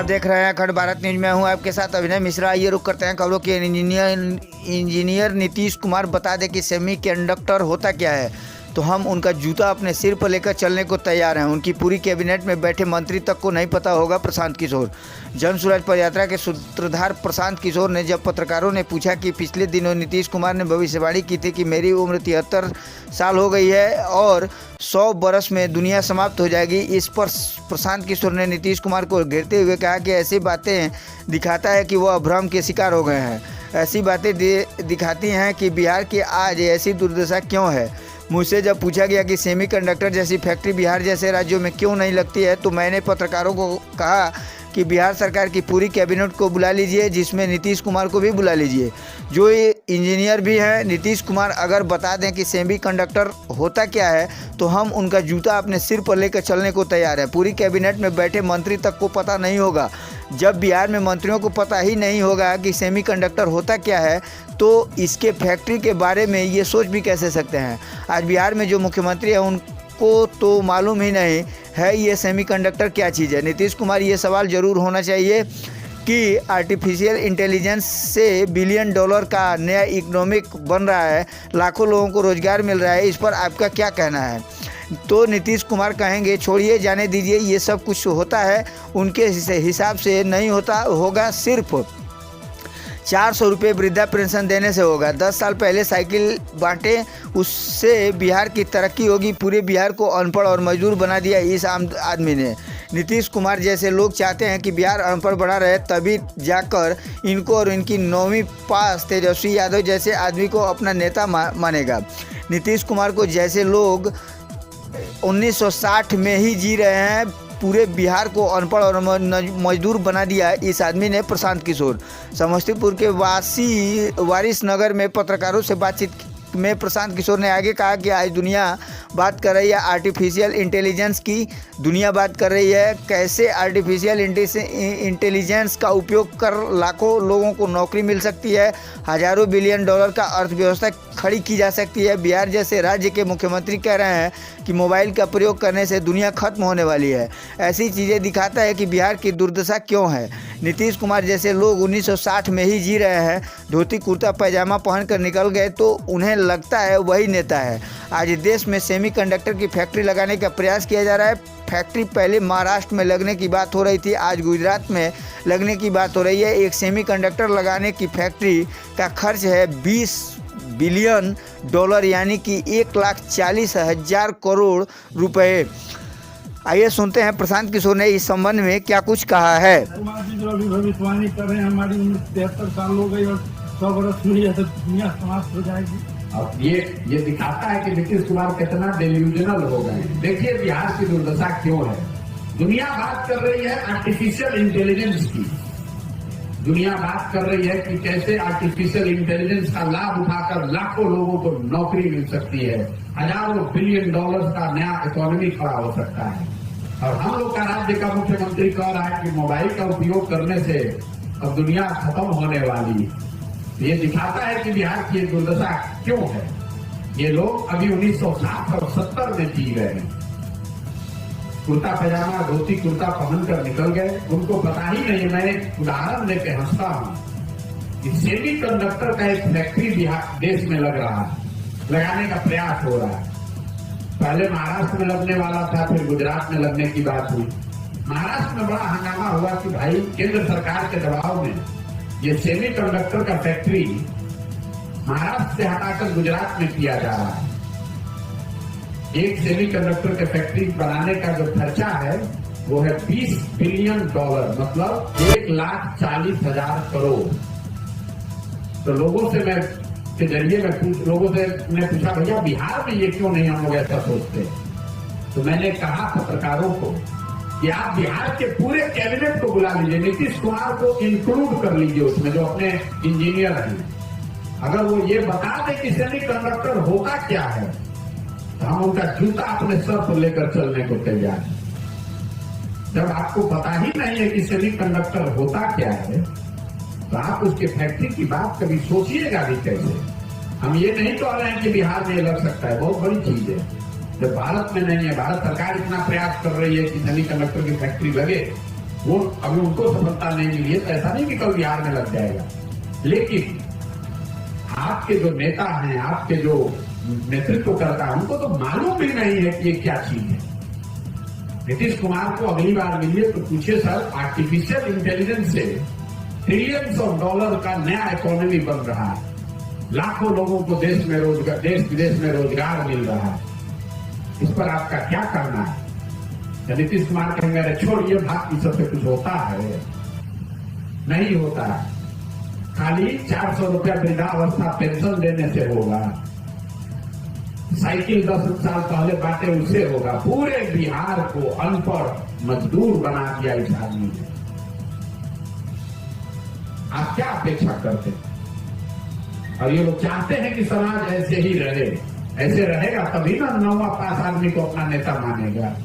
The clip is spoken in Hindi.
आप देख रहे हैं अखंड भारत न्यूज में हूं आपके साथ अभिनय मिश्रा। ये रुक करते हैं खबरों के। इंजीनियर नीतीश कुमार बता दें कि सेमी कंडक्टर होता क्या है, तो हम उनका जूता अपने सिर पर लेकर चलने को तैयार हैं। उनकी पूरी कैबिनेट में बैठे मंत्री तक को नहीं पता होगा। प्रशांत किशोर। जन सुराज पदयात्रा के सूत्रधार प्रशांत किशोर ने जब पत्रकारों ने पूछा कि पिछले दिनों नीतीश कुमार ने भविष्यवाणी की थी कि मेरी उम्र 73 साल हो गई है और 100 बरस में दुनिया समाप्त हो जाएगी, इस पर प्रशांत किशोर ने नीतीश कुमार को घेरते हुए कहा कि ऐसी बातें दिखाता है कि वह भ्रम के शिकार हो गए हैं। ऐसी बातें दिखाती हैं कि बिहार की आज ऐसी दुर्दशा क्यों है। मुझसे जब पूछा गया कि सेमीकंडक्टर जैसी फैक्ट्री बिहार जैसे राज्यों में क्यों नहीं लगती है, तो मैंने पत्रकारों को कहा कि बिहार सरकार की पूरी कैबिनेट को बुला लीजिए, जिसमें नीतीश कुमार को भी बुला लीजिए, जो ये इंजीनियर भी हैं। नीतीश कुमार अगर बता दें कि सेमीकंडक्टर होता क्या है, तो हम उनका जूता अपने सिर पर लेकर चलने को तैयार हैं। पूरी कैबिनेट में बैठे मंत्री तक को पता नहीं होगा। जब बिहार में मंत्रियों को पता ही नहीं होगा कि सेमीकंडक्टर होता क्या है, तो इसके फैक्ट्री के बारे में ये सोच भी कैसे सकते हैं। आज बिहार में जो मुख्यमंत्री है उनको तो मालूम ही नहीं है ये सेमीकंडक्टर क्या चीज़ है। नीतीश कुमार ये सवाल ज़रूर होना चाहिए कि आर्टिफिशियल इंटेलिजेंस से $1 बिलियन का नया इकोनॉमिक बन रहा है, लाखों लोगों को रोज़गार मिल रहा है, इस पर आपका क्या कहना है। तो नीतीश कुमार कहेंगे छोड़िए, जाने दीजिए, ये सब कुछ होता है उनके हिसाब से नहीं होता होगा, सिर्फ 400 रुपये वृद्धा पेंशन देने से होगा। 10 साल पहले साइकिल बांटे, उससे बिहार की तरक्की होगी। पूरे बिहार को अनपढ़ और मजदूर बना दिया इस आम आदमी ने। नीतीश कुमार जैसे लोग चाहते हैं कि बिहार अनपढ़ बना रहे, तभी जाकर इनको और इनकी 9वीं पास तेजस्वी यादव जैसे आदमी को अपना नेता मानेगा। नीतीश कुमार को जैसे लोग 1960 में ही जी रहे हैं, पूरे बिहार को अनपढ़ और मजदूर बना दिया इस आदमी ने। प्रशांत किशोर। समस्तीपुर के वारिस नगर में पत्रकारों से बातचीत में प्रशांत किशोर ने आगे कहा कि आज दुनिया बात कर रही है आर्टिफिशियल इंटेलिजेंस की। दुनिया बात कर रही है कैसे आर्टिफिशियल इंटेलिजेंस का उपयोग कर लाखों लोगों को नौकरी मिल सकती है, हज़ारों $बिलियन का अर्थव्यवस्था खड़ी की जा सकती है। बिहार जैसे राज्य के मुख्यमंत्री कह रहे हैं कि मोबाइल का प्रयोग करने से दुनिया खत्म होने वाली है। ऐसी चीज़ें दिखाता है कि बिहार की दुर्दशा क्यों है। नीतीश कुमार जैसे लोग 1960 में ही जी रहे हैं, धोती कुर्ता पैजामा पहनकर निकल गए, तो उन्हें लगता है वही नेता है। आज देश में सेमीकंडक्टर की फैक्ट्री लगाने का प्रयास किया जा रहा है। फैक्ट्री पहले महाराष्ट्र में लगने की बात हो रही थी, आज गुजरात में लगने की बात हो रही है। एक सेमीकंडक्टर लगाने की फैक्ट्री का खर्च है $20 बिलियन, यानी कि 1,40,000 करोड़ रुपए। आइए सुनते हैं प्रशांत किशोर ने इस संबंध में क्या कुछ कहा है। भविष्यवाणी कर रहे हैं, हमारी उम्र 73 साल हो गई और 100 बरस में दुनिया समाप्त हो जाएगी। अब ये दिखाता है कि नीतीश कुमार कितना डेल्यूजनल हो गए। देखिए बिहार की दुर्दशा क्यों है। दुनिया बात कर रही है आर्टिफिशियल इंटेलिजेंस की। दुनिया बात कर रही है कि कैसे आर्टिफिशियल इंटेलिजेंस का लाभ उठाकर लाखों लोगों को नौकरी मिल सकती है, हजारों $बिलियन का नया इकोनॉमी खड़ा हो सकता है। और हम लोग का राज्य का मुख्यमंत्री कह रहा है कि मोबाइल का उपयोग करने से अब दुनिया खत्म होने वाली। ये दिखाता है कि बिहार की दुर्दशा क्यों है। ये लोग अभी 1960 और 70 में जी गए हैं। कुर्ता पैजामा धोती कुर्ता पहनकर निकल गए, उनको पता ही नहीं। मैं एक उदाहरण लेके हंसता हूं कि सेमीकंडक्टर का एक फैक्ट्री बिहार देश में लग रहा है, लगाने का प्रयास हो रहा है। पहले महाराष्ट्र में लगने वाला था, फिर गुजरात में लगने की बात हुई। महाराष्ट्र में बड़ा हंगामा हुआ कि भाई केंद्र सरकार के दबाव में ये सेमीकंडक्टर का फैक्ट्री महाराष्ट्र से हटाकर गुजरात में किया जा रहा है। एक सेमीकंडक्टर के फैक्ट्री बनाने का जो खर्चा है वो है $20 बिलियन, मतलब 1,40,000 करोड़। तो लोगों से मैं के जरिए लोगों से मैंने पूछा भैया बिहार में ये क्यों नहीं हम लोग ऐसा सोचते। तो मैंने कहा पत्रकारों को कि आप बिहार के पूरे कैबिनेट को बुला लीजिए, नीतीश कुमार को इंक्लूड कर लीजिए उसमें, जो अपने इंजीनियर हैं। अगर वो ये बता दें कि सेमीकंडक्टर होता क्या है, तो हम उनका जूता अपने सर पर लेकर चलने को तैयार हैं। जब आपको पता ही नहीं है कि सेमीकंडक्टर होता क्या है, तो आप उसके फैक्ट्री की बात कभी सोचिएगा भी कैसे। हम ये नहीं कह रहे हैं कि बिहार में लग सकता है, बहुत बड़ी चीज है। जब भारत में नहीं है, भारत सरकार इतना प्रयास कर रही है कि सेमीकंडक्टर की फैक्ट्री लगे, वो अभी उनको सफलता नहीं मिली है, तो ऐसा नहीं कि कल बिहार में लग जाएगा। लेकिन आपके जो नेता हैं, आपके जो नेतृत्व करता है, उनको तो मालूम भी नहीं है कि ये क्या चीज है। नीतीश कुमार को अगली बार मिलिए तो पूछिए, सर आर्टिफिशियल इंटेलिजेंस से ट्रिलियंस ऑफ डॉलर का नया इकोनॉमी बन रहा है, लाखों लोगों को देश विदेश में रोजगार मिल रहा है, इस पर आपका क्या करना है? नीतीश कुमार कहेंगे अरे छोड़िए, बाकी सबसे कुछ होता है? नहीं होता है। खाली 400 रुपया वृद्धावस्था पेंशन देने से होगा, साइकिल 10 साल पहले बांटे उससे होगा। पूरे बिहार को अनपढ़ मजदूर बना दिया इस आदमी ने। आप क्या अपेक्षा करते हैं? और ये लोग चाहते हैं कि समाज ऐसे ही रहे, ऐसे रहेगा तभी ना 9वां पास आदमी को अपना नेता मानेगा।